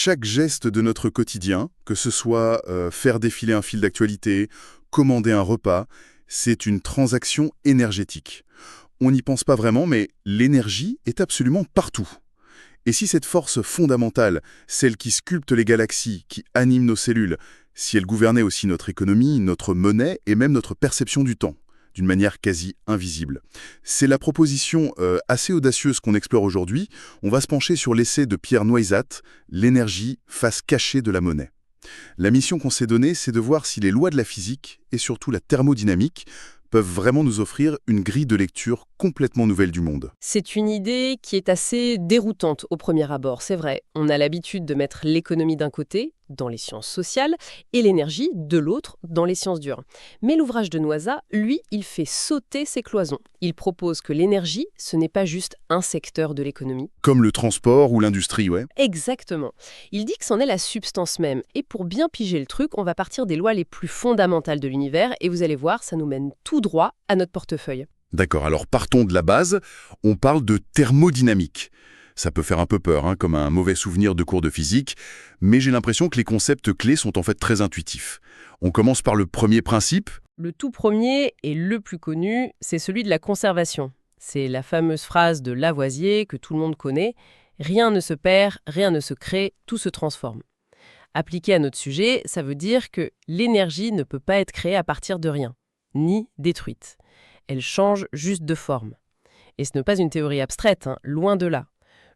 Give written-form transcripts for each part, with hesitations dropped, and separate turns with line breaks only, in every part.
chaque geste de notre quotidien, que ce soit faire défiler un fil d'actualité, commander un repas, c'est une transaction énergétique. On n'y pense pas vraiment, mais l'énergie est absolument partout. Et si cette force fondamentale, celle qui sculpte les galaxies, qui anime nos cellules, si elle gouvernait aussi notre économie, notre monnaie et même notre perception du temps, d'une manière quasi invisible. C'est la proposition assez audacieuse qu'on explore aujourd'hui. On va se pencher sur l'essai de Pierre Noisat, l'énergie, face cachée de la monnaie. La mission qu'on s'est donnée, c'est de voir si les lois de la physique, et surtout la thermodynamique, peuvent vraiment nous offrir une grille de lecture complètement nouvelle du monde.
C'est une idée qui est assez déroutante au premier abord, c'est vrai. On a l'habitude de mettre l'économie d'un côté, dans les sciences sociales, et l'énergie de l'autre, dans les sciences dures. Mais l'ouvrage de Noisat, lui, il fait sauter ces cloisons. Il propose que l'énergie, ce n'est pas juste un secteur de l'économie.
Comme le transport ou l'industrie, ouais.
Exactement. Il dit que c'en est la substance même. Et pour bien piger le truc, on va partir des lois les plus fondamentales de l'univers, et vous allez voir, ça nous mène tout droit à notre portefeuille.
D'accord, alors partons de la base, on parle de thermodynamique. Ça peut faire un peu peur, comme un mauvais souvenir de cours de physique, mais j'ai l'impression que les concepts clés sont en fait très intuitifs. On commence par le premier principe.
Le tout premier et le plus connu, c'est celui de la conservation. C'est la fameuse phrase de Lavoisier que tout le monde connaît. Rien ne se perd, rien ne se crée, tout se transforme. Appliqué à notre sujet, ça veut dire que l'énergie ne peut pas être créée à partir de rien, ni détruite. Elle change juste de forme. Et ce n'est pas une théorie abstraite, loin de là.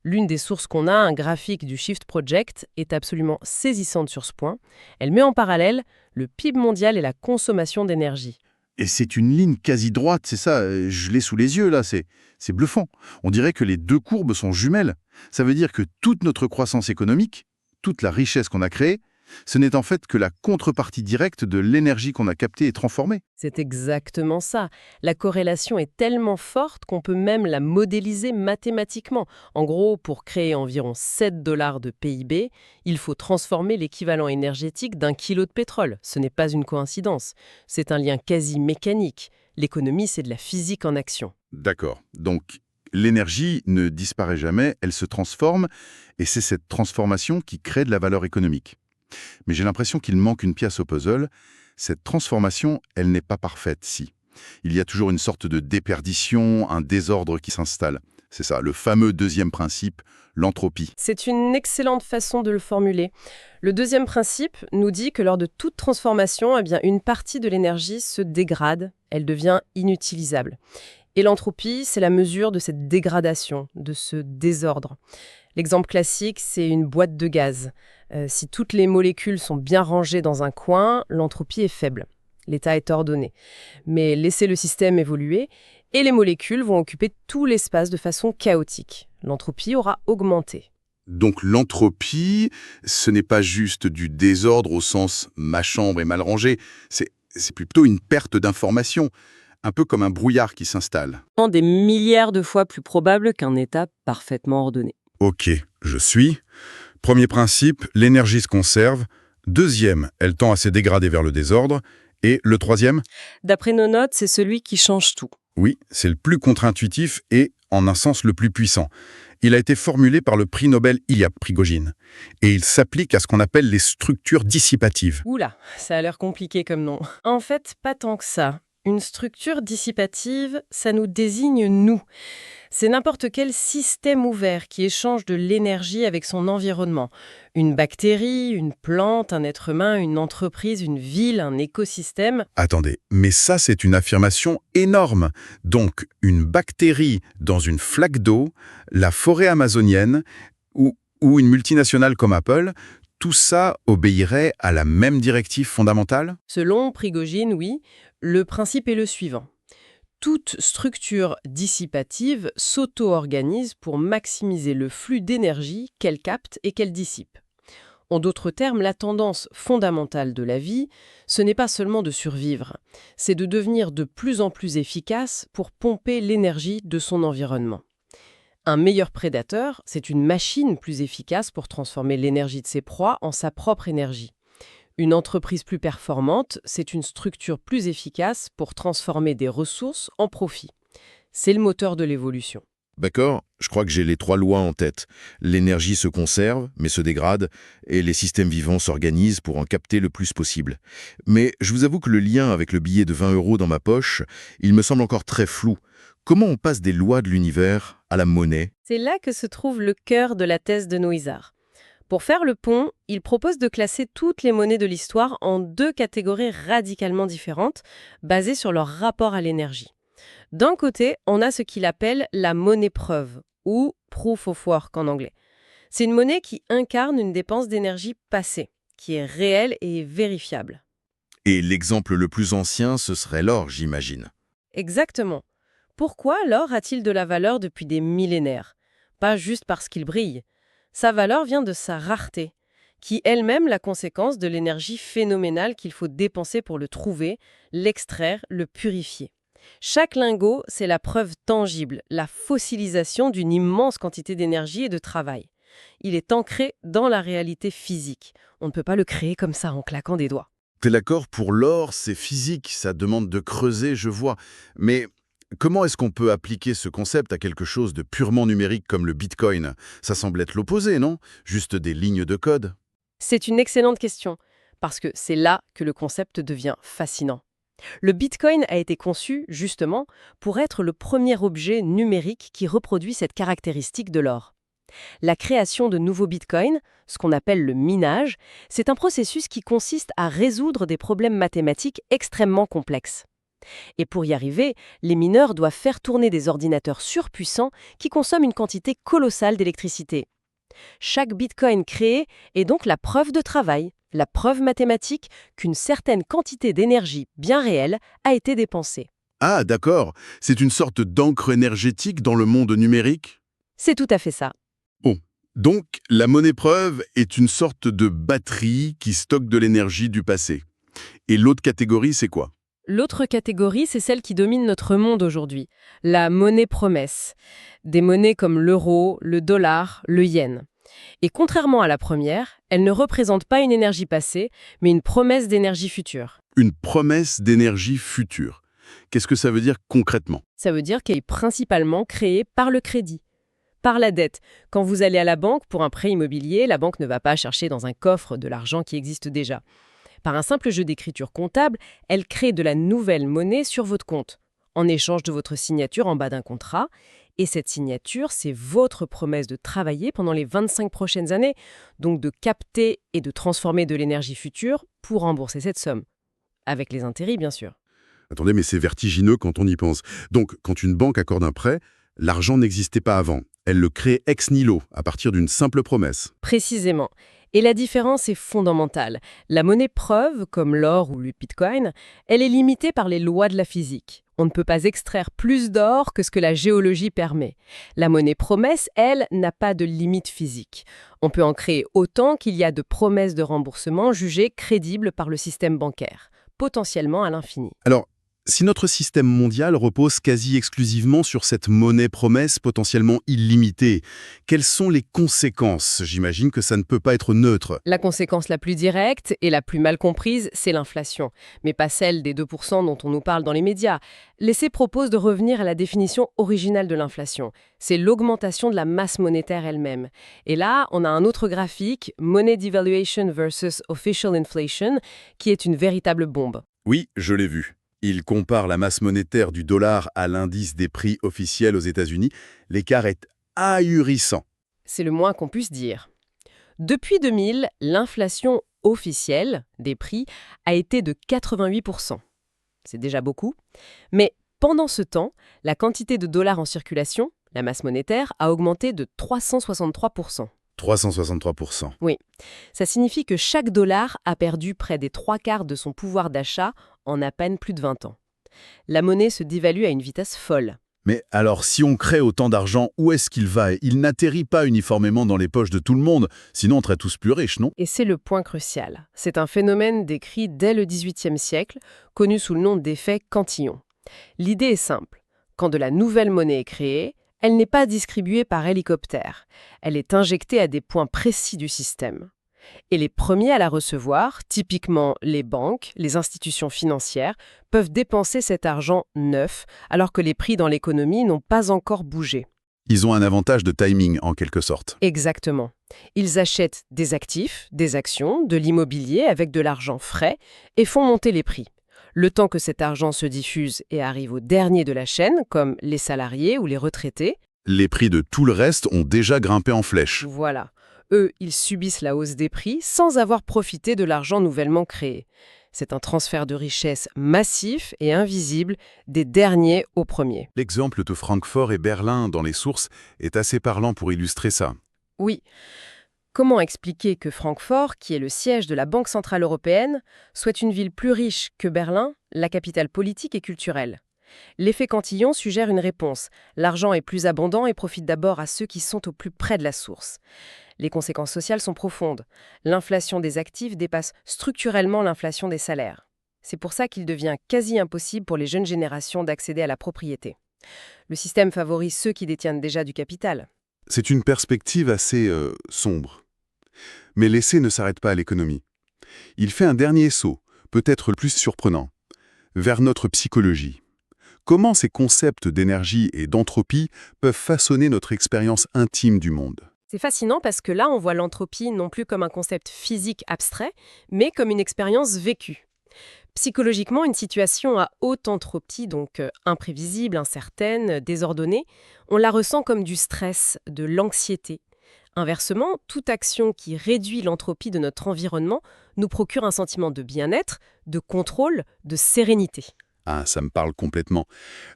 L'une des sources qu'on a, un graphique du Shift Project, est absolument saisissante sur ce point. Elle met en parallèle le PIB mondial et la consommation d'énergie.
Et c'est une ligne quasi droite, c'est ça, je l'ai sous les yeux là, c'est bluffant. On dirait que les deux courbes sont jumelles. Ça veut dire que toute notre croissance économique, toute la richesse qu'on a créée, ce n'est en fait que la contrepartie directe de l'énergie qu'on a captée et transformée.
C'est exactement ça. La corrélation est tellement forte qu'on peut même la modéliser mathématiquement. En gros, pour créer environ 7 $ de PIB, il faut transformer l'équivalent énergétique d'un kilo de pétrole. Ce n'est pas une coïncidence. C'est un lien quasi mécanique. L'économie, c'est de la physique en action.
D'accord. Donc, l'énergie ne disparaît jamais, elle se transforme, et c'est cette transformation qui crée de la valeur économique. Mais j'ai l'impression qu'il manque une pièce au puzzle. Cette transformation, elle n'est pas parfaite, si. Il y a toujours une sorte de déperdition, un désordre qui s'installe. C'est ça, le fameux deuxième principe, l'entropie.
C'est une excellente façon de le formuler. Le deuxième principe nous dit que lors de toute transformation, une partie de l'énergie se dégrade, elle devient inutilisable. Et l'entropie, c'est la mesure de cette dégradation, de ce désordre. L'exemple classique, c'est une boîte de gaz. Si toutes les molécules sont bien rangées dans un coin, l'entropie est faible. L'état est ordonné. Mais laissez le système évoluer et les molécules vont occuper tout l'espace de façon chaotique. L'entropie aura augmenté.
Donc l'entropie, ce n'est pas juste du désordre au sens « ma chambre est mal rangée », c'est plutôt une perte d'information, un peu comme un brouillard qui s'installe.
Des milliards de fois plus probable qu'un état parfaitement ordonné.
Ok, je suis. Premier principe, l'énergie se conserve. Deuxième, elle tend à se dégrader vers le désordre. Et le troisième?
D'après nos notes, c'est celui qui change tout.
Oui, c'est le plus contre-intuitif et, en un sens, le plus puissant. Il a été formulé par le prix Nobel Ilya Prigogine. Et il s'applique à ce qu'on appelle les structures dissipatives.
Oula, ça a l'air compliqué comme nom. En fait, pas tant que ça. Une structure dissipative, ça nous désigne nous. C'est n'importe quel système ouvert qui échange de l'énergie avec son environnement. Une bactérie, une plante, un être humain, une entreprise, une ville, un écosystème.
Attendez, mais ça c'est une affirmation énorme. Donc, une bactérie dans une flaque d'eau, la forêt amazonienne ou une multinationale comme Apple, tout ça obéirait à la même directive fondamentale?
Selon Prigogine, oui. Le principe est le suivant. Toute structure dissipative s'auto-organise pour maximiser le flux d'énergie qu'elle capte et qu'elle dissipe. En d'autres termes, la tendance fondamentale de la vie, ce n'est pas seulement de survivre, c'est de devenir de plus en plus efficace pour pomper l'énergie de son environnement. Un meilleur prédateur, c'est une machine plus efficace pour transformer l'énergie de ses proies en sa propre énergie. Une entreprise plus performante, c'est une structure plus efficace pour transformer des ressources en profit. C'est le moteur de l'évolution.
D'accord? Je crois que j'ai les 3 lois en tête. L'énergie se conserve, mais se dégrade, et les systèmes vivants s'organisent pour en capter le plus possible. Mais je vous avoue que le lien avec le billet de 20 € dans ma poche, il me semble encore très flou. Comment on passe des lois de l'univers à la monnaie?
C'est là que se trouve le cœur de la thèse de Noizar. Pour faire le pont, il propose de classer toutes les monnaies de l'histoire en 2 catégories radicalement différentes, basées sur leur rapport à l'énergie. D'un côté, on a ce qu'il appelle la monnaie preuve, ou proof of work en anglais. C'est une monnaie qui incarne une dépense d'énergie passée, qui est réelle et vérifiable.
Et l'exemple le plus ancien, ce serait l'or, j'imagine.
Exactement. Pourquoi l'or a-t-il de la valeur depuis des millénaires? Pas juste parce qu'il brille. Sa valeur vient de sa rareté, qui elle-même la conséquence de l'énergie phénoménale qu'il faut dépenser pour le trouver, l'extraire, le purifier. Chaque lingot, c'est la preuve tangible, la fossilisation d'une immense quantité d'énergie et de travail. Il est ancré dans la réalité physique. On ne peut pas le créer comme ça en claquant des doigts.
T'es d'accord, pour l'or, c'est physique, ça demande de creuser, je vois. Mais comment est-ce qu'on peut appliquer ce concept à quelque chose de purement numérique comme le Bitcoin? Ça semble être l'opposé, non? Juste des lignes de code.
C'est une excellente question, parce que c'est là que le concept devient fascinant. Le Bitcoin a été conçu, justement, pour être le premier objet numérique qui reproduit cette caractéristique de l'or. La création de nouveaux bitcoins, ce qu'on appelle le minage, c'est un processus qui consiste à résoudre des problèmes mathématiques extrêmement complexes. Et pour y arriver, les mineurs doivent faire tourner des ordinateurs surpuissants qui consomment une quantité colossale d'électricité. Chaque bitcoin créé est donc la preuve de travail, la preuve mathématique qu'une certaine quantité d'énergie bien réelle a été dépensée.
Ah, d'accord, c'est une sorte d'encre énergétique dans le monde numérique?
C'est tout à fait ça.
Bon, donc la monnaie preuve est une sorte de batterie qui stocke de l'énergie du passé. Et l'autre catégorie, c'est quoi?
L'autre catégorie, c'est celle qui domine notre monde aujourd'hui, la monnaie promesse. Des monnaies comme l'euro, le dollar, le yen. Et contrairement à la première, elle ne représente pas une énergie passée, mais une promesse d'énergie future.
Une promesse d'énergie future. Qu'est-ce que ça veut dire concrètement?
Ça veut dire qu'elle est principalement créée par le crédit, par la dette. Quand vous allez à la banque pour un prêt immobilier, la banque ne va pas chercher dans un coffre de l'argent qui existe déjà. Par un simple jeu d'écriture comptable, elle crée de la nouvelle monnaie sur votre compte, en échange de votre signature en bas d'un contrat. Et cette signature, c'est votre promesse de travailler pendant les 25 prochaines années, donc de capter et de transformer de l'énergie future pour rembourser cette somme. Avec les intérêts, bien sûr.
Attendez, mais c'est vertigineux quand on y pense. Donc, quand une banque accorde un prêt, l'argent n'existait pas avant. Elle le crée ex nihilo, à partir d'une simple promesse.
Précisément. Et la différence est fondamentale. La monnaie preuve, comme l'or ou le bitcoin, elle est limitée par les lois de la physique. On ne peut pas extraire plus d'or que ce que la géologie permet. La monnaie promesse, elle, n'a pas de limite physique. On peut en créer autant qu'il y a de promesses de remboursement jugées crédibles par le système bancaire, potentiellement à l'infini.
Alors, si notre système mondial repose quasi exclusivement sur cette monnaie promesse potentiellement illimitée, quelles sont les conséquences? J'imagine que ça ne peut pas être neutre.
La conséquence la plus directe et la plus mal comprise, c'est l'inflation, mais pas celle des 2% dont on nous parle dans les médias. L'essai propose de revenir à la définition originale de l'inflation. C'est l'augmentation de la masse monétaire elle-même. Et là, on a un autre graphique, Money Devaluation versus Official Inflation, qui est une véritable bombe.
Oui, je l'ai vu. Il compare la masse monétaire du dollar à l'indice des prix officiels aux États-Unis. L'écart est ahurissant.
C'est le moins qu'on puisse dire. Depuis 2000, l'inflation officielle des prix a été de 88%. C'est déjà beaucoup. Mais pendant ce temps, la quantité de dollars en circulation, la masse monétaire, a augmenté de 363%.
363%.
Oui, ça signifie que chaque dollar a perdu près des 3/4 de son pouvoir d'achat en à peine plus de 20 ans. La monnaie se dévalue à une vitesse folle.
Mais alors, si on crée autant d'argent, où est-ce qu'il va? Il n'atterrit pas uniformément dans les poches de tout le monde, sinon on serait tous plus riches, non?
Et c'est le point crucial. C'est un phénomène décrit dès le XVIIIe siècle, connu sous le nom d'effet Cantillon. L'idée est simple. Quand de la nouvelle monnaie est créée, elle n'est pas distribuée par hélicoptère. Elle est injectée à des points précis du système. Et les premiers à la recevoir, typiquement les banques, les institutions financières, peuvent dépenser cet argent neuf, alors que les prix dans l'économie n'ont pas encore bougé.
Ils ont un avantage de timing, en quelque sorte.
Exactement. Ils achètent des actifs, des actions, de l'immobilier avec de l'argent frais et font monter les prix. Le temps que cet argent se diffuse et arrive au dernier de la chaîne, comme les salariés ou les retraités,
Les prix de tout le reste ont déjà grimpé en flèche.
voilà. Eux, ils subissent la hausse des prix sans avoir profité de l'argent nouvellement créé. C'est un transfert de richesse massif et invisible des derniers aux premiers.
L'exemple de Francfort et Berlin dans les sources est assez parlant pour illustrer ça.
Oui. Comment expliquer que Francfort, qui est le siège de la Banque centrale européenne, soit une ville plus riche que Berlin, la capitale politique et culturelle? L'effet Cantillon suggère une réponse. L'argent est plus abondant et profite d'abord à ceux qui sont au plus près de la source. Les conséquences sociales sont profondes. L'inflation des actifs dépasse structurellement l'inflation des salaires. C'est pour ça qu'il devient quasi impossible pour les jeunes générations d'accéder à la propriété. Le système favorise ceux qui détiennent déjà du capital.
C'est une perspective assez sombre. Mais l'essai ne s'arrête pas à l'économie. Il fait un dernier saut, peut-être le plus surprenant, vers notre psychologie. Comment ces concepts d'énergie et d'entropie peuvent façonner notre expérience intime du monde?
C'est fascinant parce que là, on voit l'entropie non plus comme un concept physique abstrait, mais comme une expérience vécue. Psychologiquement, une situation à haute entropie, donc imprévisible, incertaine, désordonnée, on la ressent comme du stress, de l'anxiété. Inversement, toute action qui réduit l'entropie de notre environnement nous procure un sentiment de bien-être, de contrôle, de sérénité.
Ah, ça me parle complètement.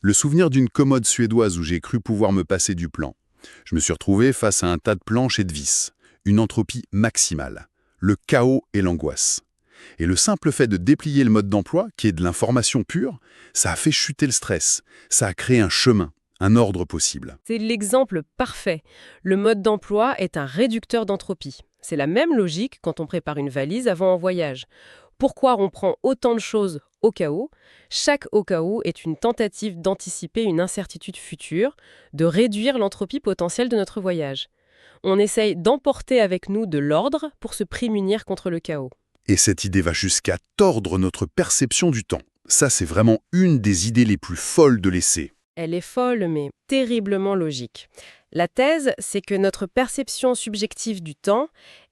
Le souvenir d'une commode suédoise où j'ai cru pouvoir me passer du plan. Je me suis retrouvé face à un tas de planches et de vis. Une entropie maximale. Le chaos et l'angoisse. Et le simple fait de déplier le mode d'emploi, qui est de l'information pure, ça a fait chuter le stress. Ça a créé un chemin, un ordre possible.
C'est l'exemple parfait. Le mode d'emploi est un réducteur d'entropie. C'est la même logique quand on prépare une valise avant un voyage. Pourquoi on prend autant de choses au cas où? Chaque au cas où est une tentative d'anticiper une incertitude future, de réduire l'entropie potentielle de notre voyage. On essaye d'emporter avec nous de l'ordre pour se prémunir contre le chaos.
Et cette idée va jusqu'à tordre notre perception du temps. Ça, c'est vraiment une des idées les plus folles de l'essai.
Elle est folle, mais terriblement logique. La thèse, c'est que notre perception subjective du temps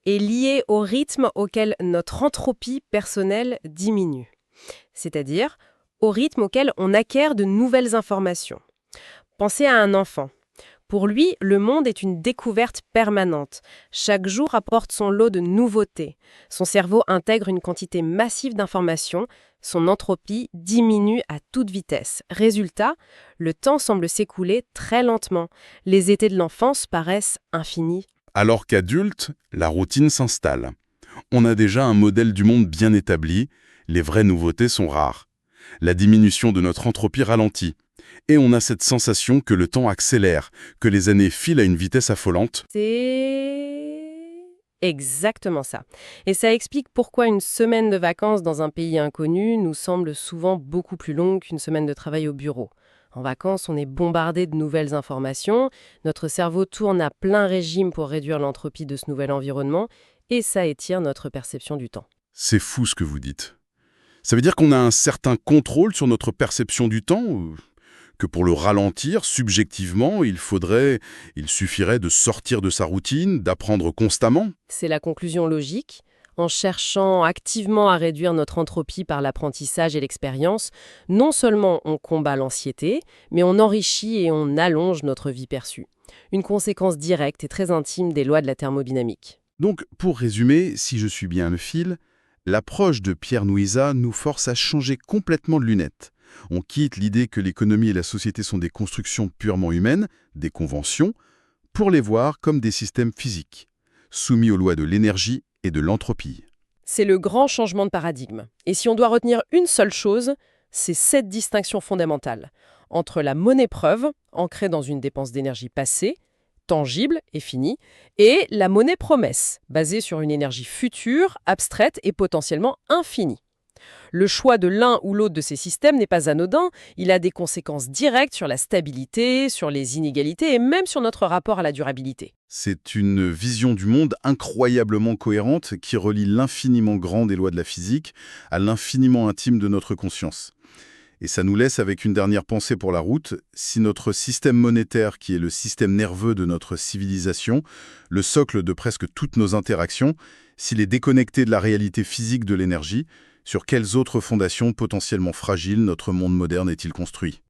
est liée au rythme auquel notre entropie personnelle diminue. C'est-à-dire au rythme auquel on acquiert de nouvelles informations. Pensez à un enfant. Pour lui, le monde est une découverte permanente. Chaque jour apporte son lot de nouveautés. Son cerveau intègre une quantité massive d'informations. Son entropie diminue à toute vitesse. Résultat, le temps semble s'écouler très lentement. Les étés de l'enfance paraissent infinis.
Alors qu'adulte, la routine s'installe. On a déjà un modèle du monde bien établi, les vraies nouveautés sont rares. La diminution de notre entropie ralentit. Et on a cette sensation que le temps accélère, que les années filent à une vitesse affolante.
C'est exactement ça. Et ça explique pourquoi une semaine de vacances dans un pays inconnu nous semble souvent beaucoup plus longue qu'une semaine de travail au bureau. En vacances, on est bombardé de nouvelles informations, notre cerveau tourne à plein régime pour réduire l'entropie de ce nouvel environnement, et ça étire notre perception du temps.
C'est fou ce que vous dites. Ça veut dire qu'on a un certain contrôle sur notre perception du temps ou que pour le ralentir, subjectivement, il suffirait de sortir de sa routine, d'apprendre constamment?
C'est la conclusion logique. En cherchant activement à réduire notre entropie par l'apprentissage et l'expérience, non seulement on combat l'anxiété, mais on enrichit et on allonge notre vie perçue. Une conséquence directe et très intime des lois de la thermodynamique.
Donc, pour résumer, si je suis bien le fil, l'approche de Pierre Nouisa nous force à changer complètement de lunettes. On quitte l'idée que l'économie et la société sont des constructions purement humaines, des conventions, pour les voir comme des systèmes physiques, soumis aux lois de l'énergie et de l'entropie.
C'est le grand changement de paradigme. Et si on doit retenir une seule chose, c'est cette distinction fondamentale entre la monnaie-preuve, ancrée dans une dépense d'énergie passée, tangible et finie, et la monnaie-promesse, basée sur une énergie future, abstraite et potentiellement infinie. Le choix de l'un ou l'autre de ces systèmes n'est pas anodin, il a des conséquences directes sur la stabilité, sur les inégalités et même sur notre rapport à la durabilité.
C'est une vision du monde incroyablement cohérente qui relie l'infiniment grand des lois de la physique à l'infiniment intime de notre conscience. Et ça nous laisse avec une dernière pensée pour la route. Si notre système monétaire, qui est le système nerveux de notre civilisation, le socle de presque toutes nos interactions, s'il est déconnecté de la réalité physique de l'énergie, sur quelles autres fondations potentiellement fragiles notre monde moderne est-il construit ?